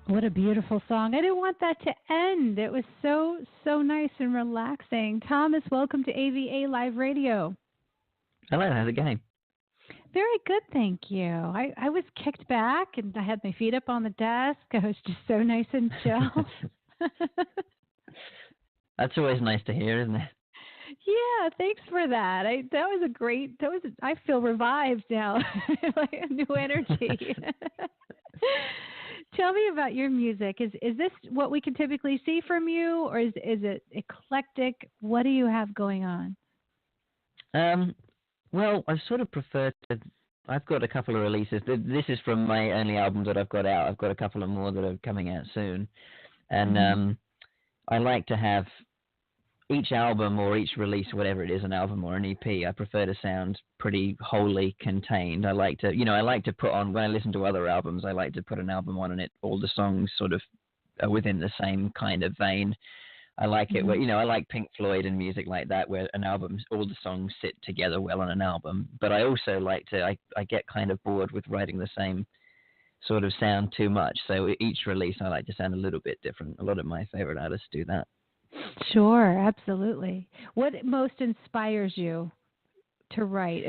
What a beautiful song. I didn't want that to end. It was so nice and relaxing. Thomas, welcome to AVA Live Radio. Hello, how's it going? Very good, thank you. I was kicked back and I had my feet up on the desk. I was just so nice and chill. That's always nice to hear, isn't it? Yeah, thanks for that. That was a great. I feel revived now, like a new energy. Tell me about your music. Is this what we can typically see from you, or is it eclectic? What do you have going on? um, well, I sort of prefer to. I've got a couple of releases. This is from my only album that I've got out. I've got a couple of more that are coming out soon, and Hmm. I like to have each album or each release, whatever it is, an album or an EP. I prefer to sound pretty wholly contained. I like to put on when I listen to other albums. I like to put an album on and it all the songs sort of are within the same kind of vein. I like it Hmm. where I like Pink Floyd and music like that, where an album, all the songs sit together well on an album. But I also like to, I get kind of bored with writing the same sort of sound too much. So each release, I like to sound a little bit different. A lot of my favorite artists do that. Sure, absolutely. What most inspires you to write?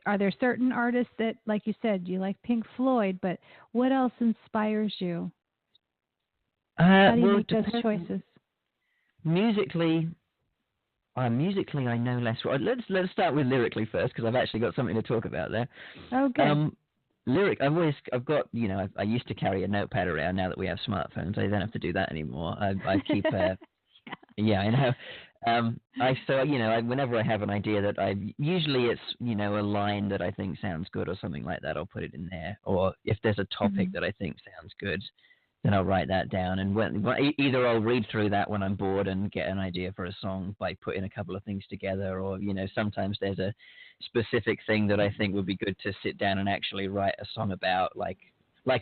Are there certain artists that, like you said, you like Pink Floyd, but what else inspires you? How do you Well, make it those depends. choices? Musically, musically, I know less. Let's start with lyrically first because I've actually got something to talk about there. Oh, good. Um, I've got, I used to carry a notepad around. Now that we have smartphones, I don't have to do that anymore. I keep, yeah, I know. Whenever I have an idea that usually it's, a line that I think sounds good or something like that, I'll put it in there. Or if there's a topic Mhm. that I think sounds good, then I'll write that down. And either I'll read through that when I'm bored and get an idea for a song by putting a couple of things together, or sometimes there's a specific thing that I think would be good to sit down and actually write a song about. Like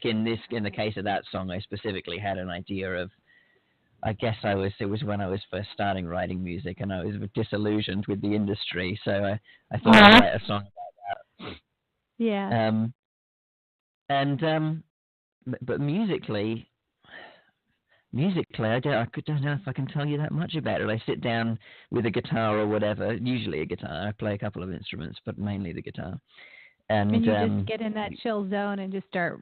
in the case of that song, I specifically had an idea of. I guess it was when I was first starting writing music, and I was disillusioned with the industry, so I thought I'd Aw. write a song Yeah. about that. And but musically, don't know if I can tell you that much about it. I sit down with a guitar or whatever, usually a guitar. I play a couple of instruments, but mainly the guitar. And And you just get in that chill zone and just start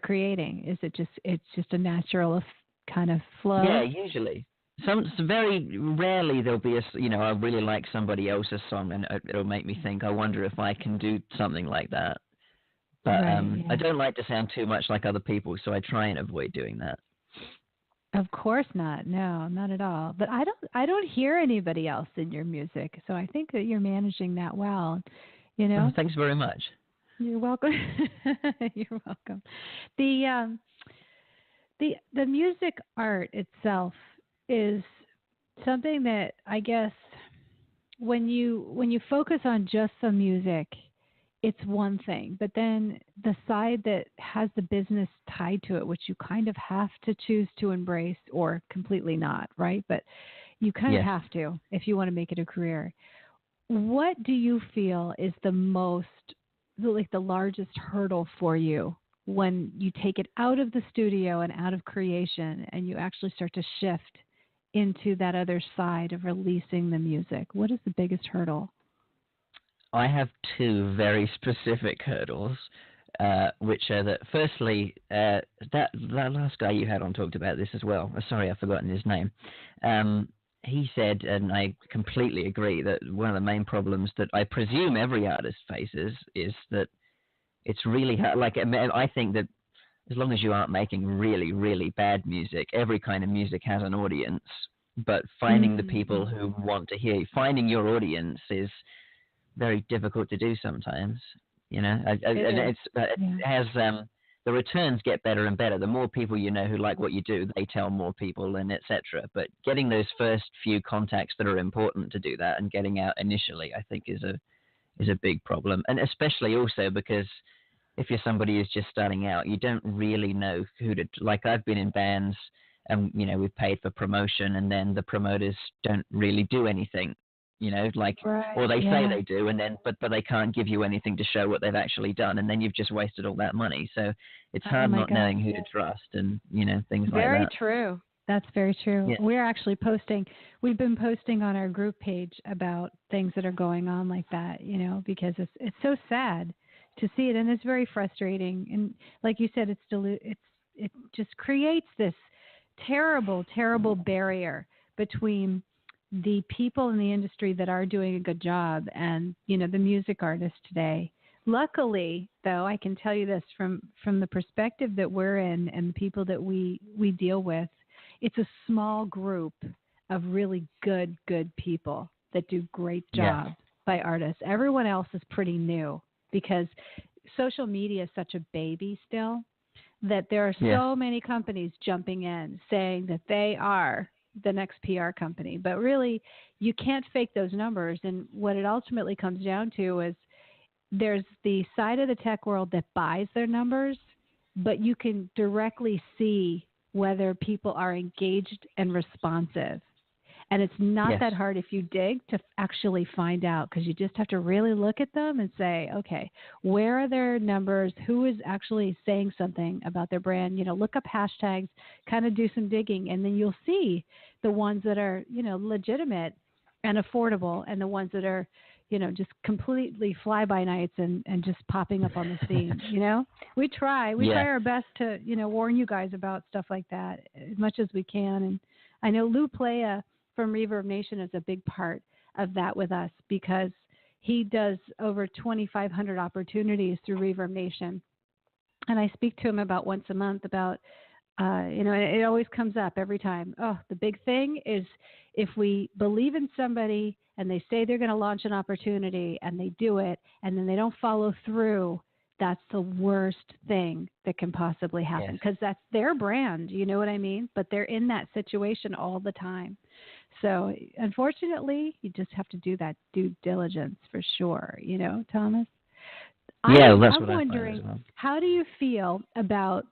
creating. Is it just it's just a natural kind of yeah, flow? usually. Very rarely there'll be I really like somebody else's song, and it'll make me think. I wonder if I can do something like that. But Right, I yeah. don't like to sound too much like other people, so I try and avoid doing that. Of course not. No, not at all. But I don't hear anybody else in your music. So I think that you're managing that well. You Oh, know? thanks very much. You're welcome. You're welcome. The the music art itself is something that I guess when you focus on just the music, it's one thing, but then the side that has the business tied to it, which you kind of have to choose to embrace or completely not, right? But you kind of Yes. have to if you want to make it a career. What do you feel is the most, like the largest hurdle for you when you take it out of the studio and out of creation and you actually start to shift into that other side of releasing the music? What is the biggest hurdle? I have two very specific hurdles, which are that firstly, that last guy you had on talked about this as well. Sorry, I've forgotten his name. He said, and I completely agree, that one of the main problems that I presume every artist faces is that it's really hard. I think that as long as you aren't making really, really bad music, every kind of music has an audience. But finding the people Mm-hmm. who want to hear you, finding your audience is very difficult to do sometimes. It And is. it Yeah. has the returns get better and better. The more people you know who like what you do, they tell more people, and etc. But getting those first few contacts that are important to do that and getting out initially, I think, is a big problem, and especially also because if you're somebody who's just starting out, you don't really know who to like. I've been in bands, and we've paid for promotion, and then the promoters don't really do anything like, Right. or they say Yeah. they do, and then but they can't give you anything to show what they've actually done, and then you've just wasted all that money. So it's Oh hard my not gosh. knowing who to trust, and things like Very that. true. That's very true. Yeah, We're actually posting, we've been posting on our group page about things that are going on like that, because it's so sad to see it, and it's very frustrating. And like you said, it just creates this terrible, terrible barrier between the people in the industry that are doing a good job and, the music artists today. Luckily, though, I can tell you this from the perspective that we're in and the people that we deal with, it's a small group of really good people that do great yeah, jobs by artists. Everyone else is pretty new because social media is such a baby still that there are yeah, so many companies jumping in saying that they are the next PR company. But really, you can't fake those numbers. And what it ultimately comes down to is there's the side of the tech world that buys their numbers, but you can directly see whether people are engaged and responsive. And it's not yes, that hard if you dig to actually find out, because you just have to really look at them and say, okay, where are their numbers? Who is actually saying something about their brand? Look up hashtags, kind of do some digging, and then you'll see the ones that are, legitimate and affordable, and the ones that are, just completely fly by nights and just popping up on the scene. We try yeah, our best to, warn you guys about stuff like that as much as we can. And I know Lou Playa from Reverb Nation is a big part of that with us, because he does over 2,500 opportunities through Reverb Nation. And I speak to him about once a month about, it always comes up every time. Oh, the big thing is if we believe in somebody and they say they're going to launch an opportunity and they do it and then they don't follow through, that's the worst thing that can possibly happen, yes, because that's their brand. You know what I mean? But they're in that situation all the time. So unfortunately, you just have to do that due diligence for sure. Thomas? yeah. I'm That's I'm what I find as wondering, well. how do you feel about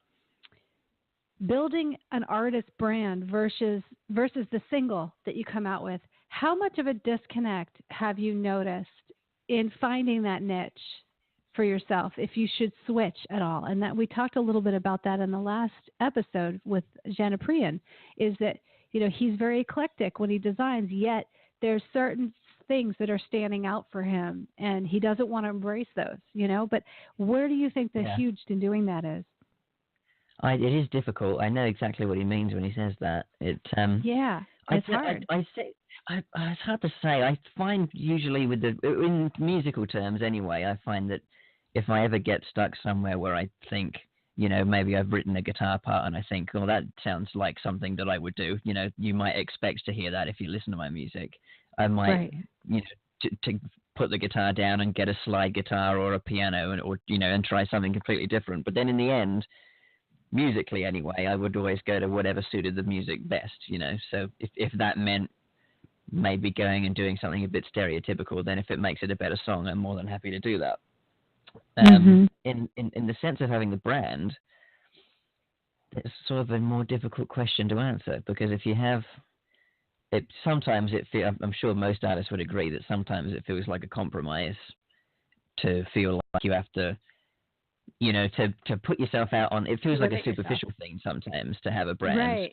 building an artist brand versus the single that you come out with? How much of a disconnect have you noticed in finding that niche for yourself, if you should switch at all? And that we talked a little bit about that in the last episode with Janapriyan, is that he's very eclectic when he designs, yet there's certain things that are standing out for him and he doesn't want to embrace those. But where do you think the Yeah. huge in doing that is? It is difficult. I know exactly what he means when he says that. Yeah, it's hard. I say, it's hard to say. I find usually in musical terms anyway, I find that if I ever get stuck somewhere where I think, maybe I've written a guitar part and I think, oh, that sounds like something that I would do. You might expect to hear that if you listen to my music. I might, Right. to put the guitar down and get a slide guitar or a piano and try something completely different. But then in the end, musically anyway, I would always go to whatever suited the music best, So if that meant maybe going and doing something a bit stereotypical, then if it makes it a better song, I'm more than happy to do that. Mm-hmm. In the sense of having the brand, it's sort of a more difficult question to answer, because if you have it, sometimes I'm sure most artists would agree that sometimes it feels like a compromise to feel like you have to to put yourself out on. It feels like a Limit yourself. superficial thing sometimes to have a brand, Right.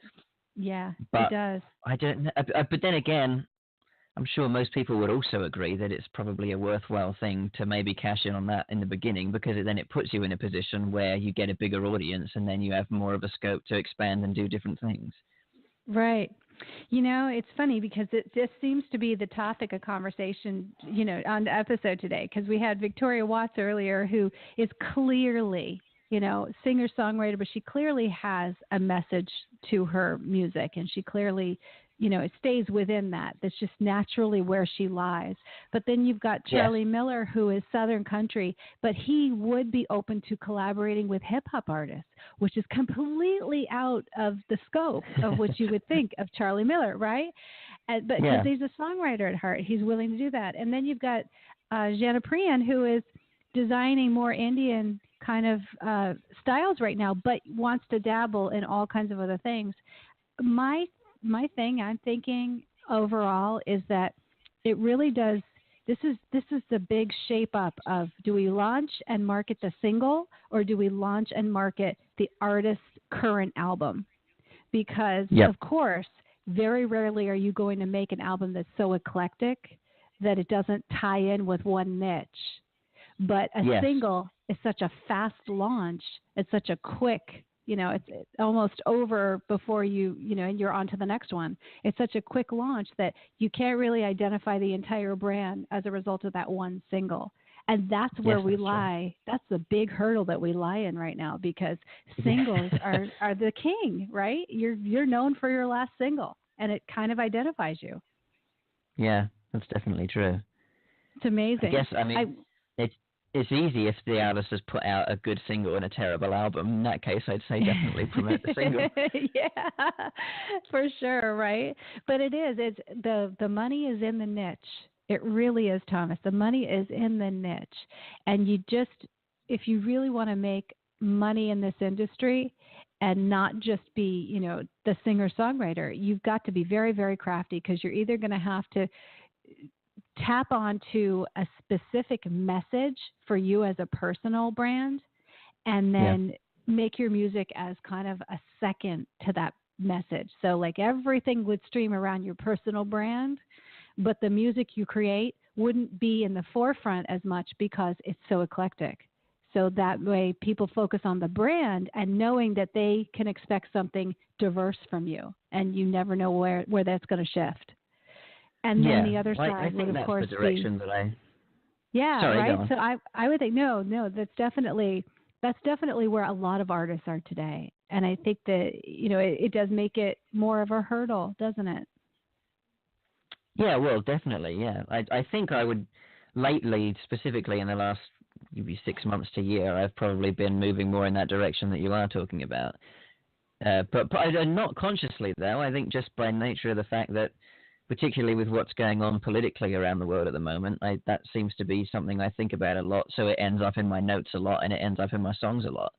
Yeah, it but does. I don't know. But then again, I'm sure most people would also agree that it's probably a worthwhile thing to maybe cash in on that in the beginning, because then it puts you in a position where you get a bigger audience and then you have more of a scope to expand and do different things. Right. It's funny because this seems to be the topic of conversation, on the episode today, because we had Victoria Watts earlier, who is clearly, singer-songwriter, but she clearly has a message to her music, and she clearly, it stays within that. That's just naturally where she lies. But then you've got Yes. Charlie Miller, who is Southern country, but he would be open to collaborating with hip-hop artists, which is completely out of the scope of what you would think of Charlie Miller, right? But because Yeah. he's a songwriter at heart, he's willing to do that. And then you've got Janapriyan, who is designing more Indian kind of styles right now, but wants to dabble in all kinds of other things. My thing, I'm thinking overall, is that It really does. This is the big shape up of, do we launch and market the single, or do we launch and market the artist's current album? Because Yep. of course, very rarely are you going to make an album that's so eclectic that it doesn't tie in with one niche. But a Yes. single is such a fast launch. It's such a quick, it's almost over before and you're on to the next one. It's such a quick launch that you can't really identify the entire brand as a result of that one single. And that's where Yes, we that's true. lie. That's the big hurdle that we lie in right now, because singles are the king, right? You're known for your last single, and it kind of identifies you. Yeah, that's definitely true. It's amazing. I guess, it's easy if the artist has put out a good single and a terrible album. In that case, I'd say definitely promote the single. Yeah, for sure, right? But it's the money is in the niche. It really is, Thomas. The money is in the niche. And if you really want to make money in this industry and not just be, the singer-songwriter, you've got to be very, very crafty, because you're either going to have to tap onto a specific message for you as a personal brand, and then make your music as kind of a second to that message. So like everything would stream around your personal brand, but the music you create wouldn't be in the forefront as much because it's so eclectic. So that way people focus on the brand and knowing that they can expect something diverse from you, and you never know where that's going to shift. And then the other side would, of course, the direction that I. Yeah, Sorry, right. go on. So I would think no, that's definitely where a lot of artists are today, and I think that it does make it more of a hurdle, doesn't it? Yeah, well, definitely. Yeah, I think I would lately, specifically in the last maybe 6 months to a year, I've probably been moving more in that direction that you are talking about. But not consciously though. I think just by nature of the fact that, particularly with what's going on politically around the world at the moment, that seems to be something I think about a lot. So it ends up in my notes a lot, and it ends up in my songs a lot.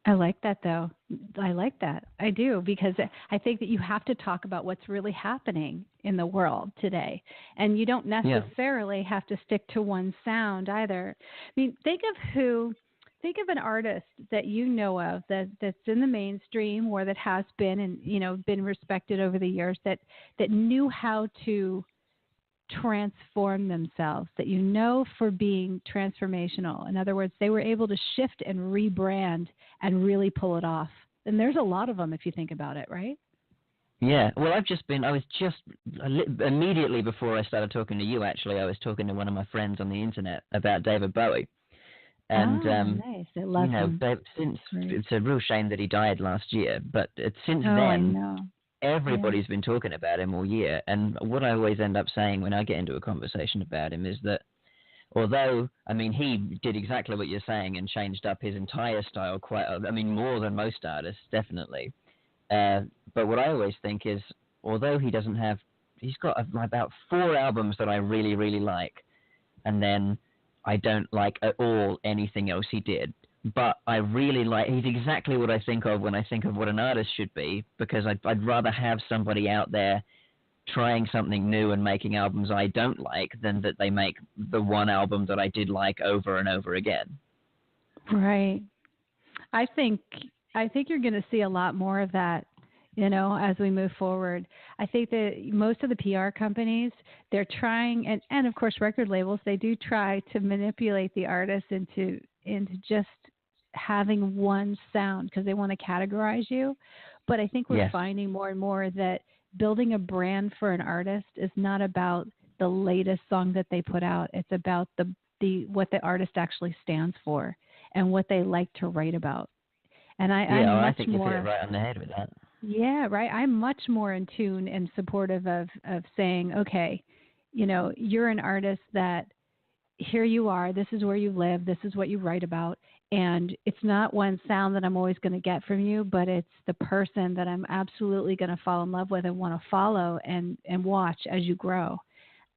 I like that, though. I like that. I do, because I think that you have to talk about what's really happening in the world today. And you don't necessarily have to stick to one sound either. I mean, think of an artist that you know of that's in the mainstream, or that has been and been respected over the years, that knew how to transform themselves, that for being transformational. In other words, they were able to shift and rebrand and really pull it off. And there's a lot of them if you think about it, right? Yeah, well, I was just immediately before I started talking to you, actually, I was talking to one of my friends on the internet about David Bowie. And, nice. I love him. It's a real shame that he died last year, but since I then, know. everybody's been talking about him all year. And what I always end up saying when I get into a conversation about him is that, although, he did exactly what you're saying and changed up his entire style more than most artists, definitely. But what I always think is, although he's got about 4 albums that I really, really like, and then I don't like at all anything else he did. But I really he's exactly what I think of when I think of what an artist should be, because I'd rather have somebody out there trying something new and making albums I don't like than that they make the one album that I did like over and over again. Right. I think you're going to see a lot more of that, as we move forward. I think that most of the PR companies, they're trying, and of course record labels, they do try to manipulate the artist into just having one sound, because they want to categorize you. But I think we're finding more and more that building a brand for an artist is not about the latest song that they put out. It's about what the artist actually stands for and what they like to write about. And I think you hit it right on the head with that. Yeah, right. I'm much more in tune and supportive of saying, okay, you're an artist that here you are, this is where you live, this is what you write about. And it's not one sound that I'm always going to get from you, but it's the person that I'm absolutely going to fall in love with and want to follow and watch as you grow.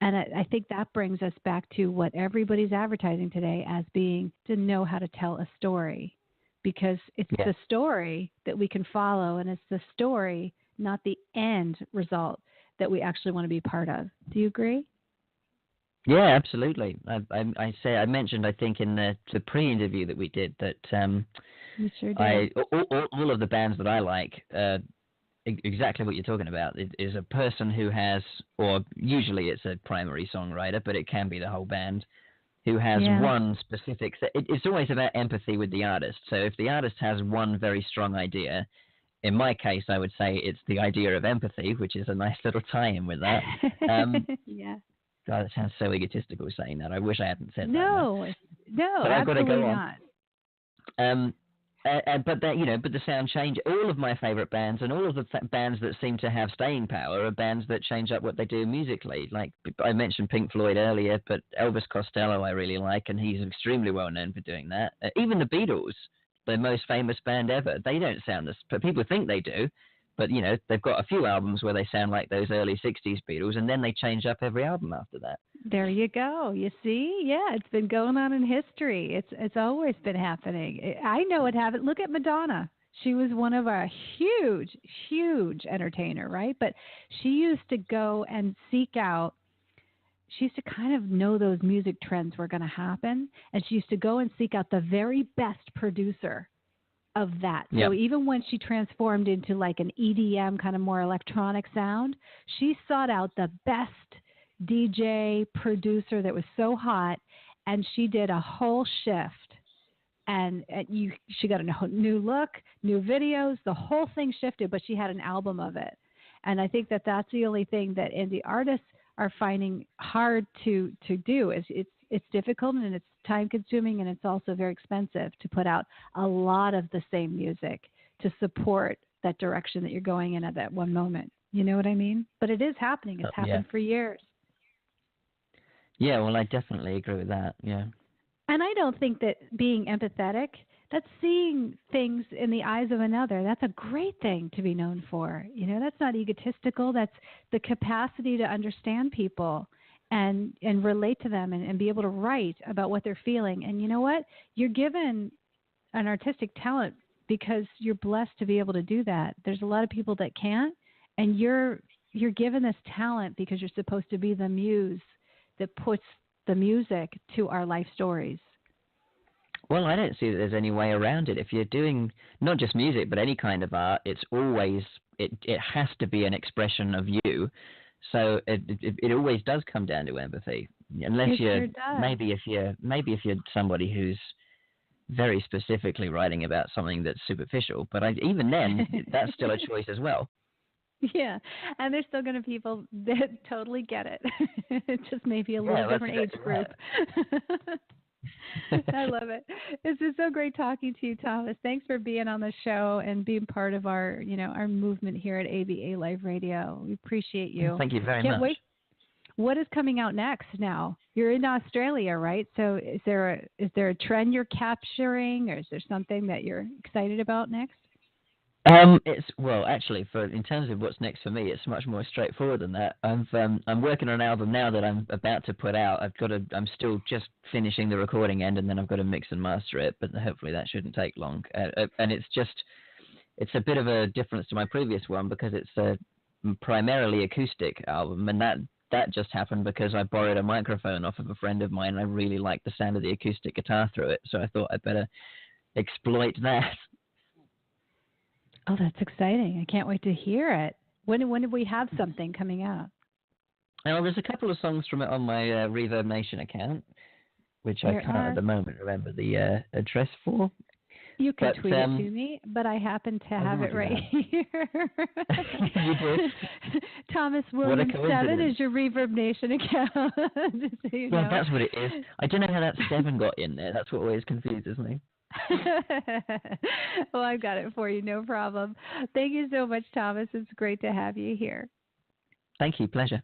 And I think that brings us back to what everybody's advertising today as being to know how to tell a story, because it's the story that we can follow, and it's the story, not the end result, that we actually want to be part of. Do you agree? Yeah, absolutely. I mentioned, I think, in the pre-interview that we did that You sure did. all of the bands that I like, exactly what you're talking about, is a person who has, or usually it's a primary songwriter, but it can be the whole band, who has Yeah. one specific. It's always about empathy with the artist. So if the artist has one very strong idea, in my case, I would say it's the idea of empathy, which is a nice little tie-in with that. Um, Yeah. God, it sounds so egotistical saying that. I wish I hadn't said that now. No, no, But I've got to absolutely go on. not. Um, but that, but the sound change. All of my favorite bands and all of the bands that seem to have staying power are bands that change up what they do musically. Like I mentioned Pink Floyd earlier, but Elvis Costello I really like, and he's extremely well known for doing that. Even the Beatles, the most famous band ever, they don't sound as. But people think they do. But they've got a few albums where they sound like those early '60s Beatles, and then they change up every album after that. There you go. You see? Yeah, it's been going on in history. It's always been happening. I know it happened. Look at Madonna. She was one of a huge, huge entertainer, right? But she used to go and seek out. She used to kind of know those music trends were going to happen, and she used to go and seek out the very best producer of that. Yep. So even when she transformed into like an EDM kind of more electronic sound, she sought out the best DJ producer that was so hot, and she did a whole shift. And she got a new look, new videos, the whole thing shifted, but she had an album of it. And I think that that's the only thing that indie artists are finding hard to do. Is it's difficult and it's time consuming and it's also very expensive to put out a lot of the same music to support that direction that you're going in at that one moment. You know what I mean? But it is happening. It's happened for years. Yeah, well, I definitely agree with that. Yeah. And I don't think that being empathetic, that's seeing things in the eyes of another. That's a great thing to be known for. That's not egotistical. That's the capacity to understand people and relate to them and be able to write about what they're feeling. And you know what? You're given an artistic talent because you're blessed to be able to do that. There's a lot of people that can't, and you're given this talent because you're supposed to be the muse that puts the music to our life stories. Well, I don't see that there's any way around it. If you're doing not just music, but any kind of art, it's always it has to be an expression of you. So it always does come down to empathy, unless maybe if you're somebody who's very specifically writing about something that's superficial. But even then, that's still a choice as well. Yeah, and there's still going to be people that totally get it. It's just maybe a little different age group. I love it. This is so great talking to you, Thomas. Thanks for being on the show and being part of our, our movement here at AVA Live Radio. We appreciate you. Thank you very much. Wait. What is coming out next now? You're in Australia, right? So is there a trend you're capturing, or is there something that you're excited about next? Actually, in terms of what's next for me, it's much more straightforward than that. I'm working on an album now that I'm about to put out. I'm still just finishing the recording end, and then I've got to mix and master it. But hopefully that shouldn't take long. And it's a bit of a difference to my previous one because it's a primarily acoustic album, and that just happened because I borrowed a microphone off of a friend of mine, and I really liked the sound of the acoustic guitar through it. So I thought I'd better exploit that. Oh, that's exciting. I can't wait to hear it. When do we have something coming out? Well, there's a couple of songs from it on my Reverb Nation account, which I can't at the moment remember the address for. You can tweet it to me, but I happen to have it right here. You did? ThomasWilliams7 is your Reverb Nation account. Just so you know. That's what it is. I don't know how that 7 got in there. That's what always confuses me. Well, I've got it for you. No problem. Thank you so much, Thomas. It's great to have you here. Thank you. Pleasure.